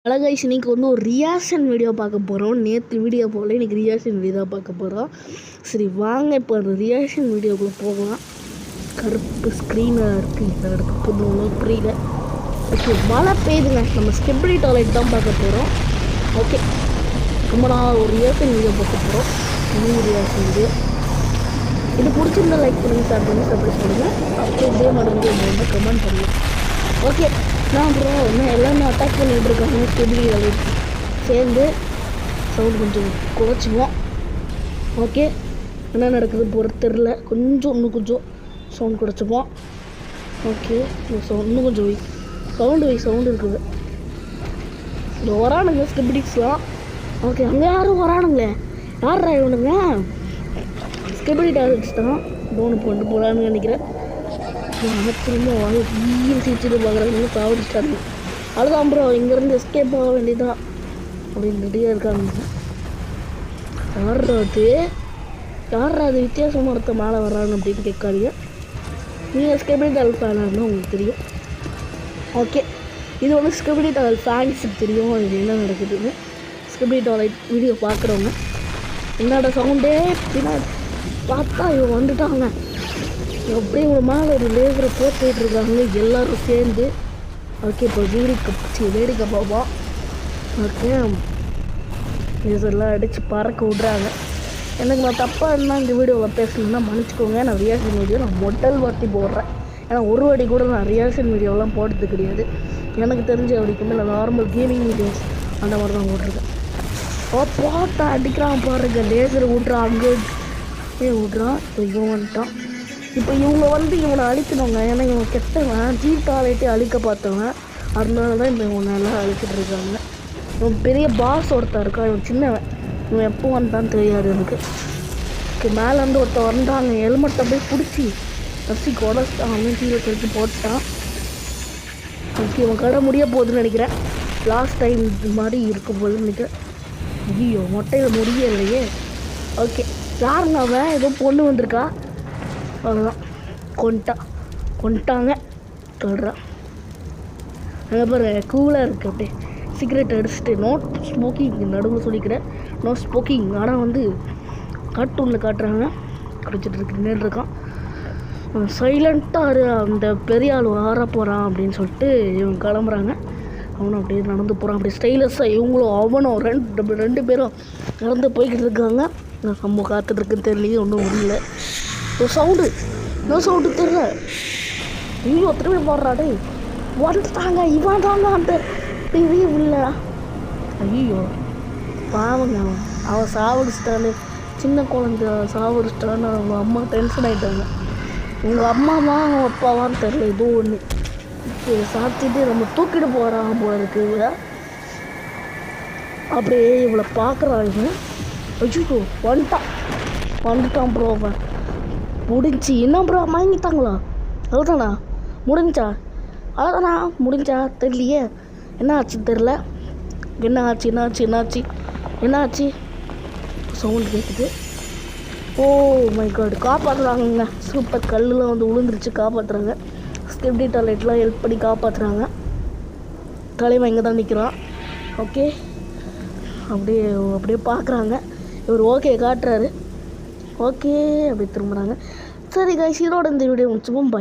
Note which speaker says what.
Speaker 1: Hello guys, இன்றைக்கி வந்து ஒரு ரியாக்ஷன் வீடியோ பார்க்க போகிறோம். நேற்று வீடியோ போல் இன்றைக்கி ரியாக்ஷன் வீடியோ தான் பார்க்க போகிறோம். சரி வாங்க இப்போ அந்த ரியாக்ஷன் வீடியோக்குள்ளே போகலாம். கருப்பு ஸ்க்ரீனாக இருக்குது, இந்த இடத்துக்கு புதுவங்களும் புரியல. ஓகே, மழை பெய்யுதுங்க. நம்ம ஸ்கிப்லி டாய்லெட் தான் பார்க்க போகிறோம். ஓகே, ரொம்ப நாள் ஒரு ரியாக்ஷன் வீடியோ பார்க்க போகிறோம். New reaction video. இது பிடிச்சிருந்தா லைக் பண்ணுங்கள், ஷேர் பண்ணுங்கள், சப்ஸ்கிரைப் பண்ணுங்கள். அப்படியே இதே மாதிரி வந்து கமெண்ட் பண்ணுங்கள். ஓகே, நான் ப்ரோ இன்னும் எல்லாமே அட்டாக் பண்ணிகிட்டு இருக்காங்க. ஸ்கிப்லி டாய்லெட் சேர்ந்து சவுண்ட் கொஞ்சம் குறைச்சிக்குவோம். ஓகே, என்ன நடக்குது போகிறது தெரில. இன்னும் கொஞ்சம் சவுண்ட் குறைச்சிப்போம். ஓகே, இன்னும் கொஞ்சம் சவுண்டு இருக்குது. இந்த வரானுங்க ஸ்கிப்டிக்ஸ்லாம். ஓகே, அங்கே யாரும் வரானுங்களே. யாரா இவனுங்க? ஸ்கிப்லி டாய்லெட்ஸ் தான். டோனு போட்டு போகலான்னு நினைக்கிறேன். திரும்ப வாங்க ஈன்னு சிரிச்சுட்டு பார்க்குறாங்க. சாப்பிட்டுட்டாங்க. அதுதான் ப்ரோ, இங்கேருந்து எஸ்கேப் ஆக வேண்டியதான் அப்படின்னு ரெடியாக இருக்காங்க. யாரா அது வித்தியாசமாக ஒருத்த மேலே வர்றாங்க அப்படின்னு கேட்காதீங்க. நீங்கள் ஸ்கிப்லி டாய்லெட் ஃபேனாக உங்களுக்கு தெரியும். ஓகே, இது வந்து ஸ்கிப்லி டாய்லெட் ஃபேன்ஸுக்கு தெரியும் அது என்ன நடக்குதுன்னு. ஸ்கிப்லி டாய்லெட் வீடியோ பார்க்குறவங்க என்னோட சவுண்டே பின்னாடி பார்த்தா இவங்க வந்துட்டாங்க. அப்படியே இவங்க மேலே ஒரு லேசரை போட்டுக்கிட்டு இருக்காங்க எல்லோரும் சேர்ந்து. ஓகே, இப்போ வேடிக்கை பார்ப்போம். ஓகே, லேசர்லாம் அடித்து பறக்க விட்றாங்க. எனக்கு நான் தப்பாக இருந்தால் இந்த வீடியோவை பேசணுன்னா மன்னிச்சிக்கோங்க. நான் ரியாக்ஷன் வீடியோ முதல் வாட்டி போடுறேன். ஏன்னா ஒரு வாட்டி கூட நான் ரியாக்ஷன் வீடியோலாம் போடுறது கிடையாது. எனக்கு தெரிஞ்ச வரைக்குமே நான் நார்மல் கேமிங் வீடியோஸ் அந்த மாதிரி தான் போட்டிருக்கேன். பார்த்தா அடிக்கிறான் பாருங்க, லேசர் விட்றான், அங்கே விட்றான். இப்போ இவன் வந்துட்டான். இப்போ இவனை அழிக்கணுங்க. ஏன்னா இவன் கெட்டவன், டாய்லெட்டே அழிக்க பார்த்தவன். அதனால தான் இப்போ இவனெல்லாம் அழிச்சிட்டு இருக்காங்க. இவன் பெரிய பாஸ் ஒருத்தன் இருக்கான், இவன் சின்னவன். இவன் எப்போ வந்தான்னு தெரியாது எனக்கு. ஓகே, மேலேருந்து ஒருத்தன் வந்தாங்க. ஹெல்மெட்டை போய் பிடிச்சி உடச்சிட்டான். அவன் கீழே கழிச்சு போட்டான். ஓகே, இவன் கடை முடிய போகுதுன்னு நினைக்கிறேன். லாஸ்ட் டைம் இது மாதிரி இருக்கும் போதுன்னு நினைக்கிறேன். ஐயோ, மொட்டையில் முடியலையே. ஓகே, யாருங்க அவன்? ஏதோ பொண்ணு வந்திருக்கா. அவ்வளோதான், கொண்டாங்க சொல்கிறான். அங்கே பாருங்க, கூலாக இருக்குது. அப்படியே சிகரெட் அடிச்சுட்டு நோட் ஸ்மோக்கிங் நடுவில் சொல்லிக்கிறேன். No smoking. ஆனால் வந்து கார்ட்டூனில் காட்டுறாங்க. குடிச்சிட்டு இருக்கான். சைலண்ட்டாக அந்த பெரிய ஆள் ஆற போகிறான் அப்படின்னு சொல்லிட்டு இவங்க கிளம்புறாங்க. அவனும் அப்படியே நடந்து போகிறான். அப்படியே ஸ்டைலஸாக இவங்களும் அவனும் ரெண்டு பேரும் நடந்து போய்கிட்டு இருக்காங்க. நான் நம்ம காத்துட்ருக்குன்னு தெரியலையே, ஒன்றும் முடியல. ஒரு சவுண்டு தெரியல. ஐயோ, திரும்பி போடுறாடே. வந்துட்டாங்க, இவன் தாங்க அந்த பெரிய இல்லை. ஐயோ பாவங்க, அவன் சாவடிச்சிட்டானே. சின்ன குழந்தை சாவடிச்சிட்டான்னு அவங்க அம்மா டென்ஷன் ஆகிட்டாங்க. உங்கள் அம்மாவா அவன் அப்பாவான்னு தெரியல, ஏதோ ஒன்று சாத்திட்டு நம்ம தூக்கிட்டு போகிறான் போல இருக்கு. அப்படியே இவளை பார்க்குறாங்க. ஐயோ, வந்துட்டான் ப்ரோ. அவன் முடிஞ்சு என்ன ப்ரோ வாங்கிட்டாங்களா? அவ்வளோதானா? முடிஞ்சா தெரியலையே. என்ன ஆச்சுன்னு தெரில. என்னாச்சு? சவுண்டு கேட்குது. ஓ மை காட், காப்பாற்றுறாங்கங்க. சூப்பர். கல்லுலாம் வந்து விழுந்துருச்சு, காப்பாற்றுறாங்க. ஸ்கிப்லி டாய்லெட்லாம் ஹெல்ப் பண்ணி காப்பாற்றுறாங்க. தலைவன் இங்கே தான் நிற்கிறான். ஓகே, அப்படியே பார்க்குறாங்க. இவர் ஓகே காட்டுறாரு. ஓகே, அப்படி திரும்புகிறாங்க. சரி கைஸ், இதோட இந்த வீடியோ முடிச்சுப்போம். பை.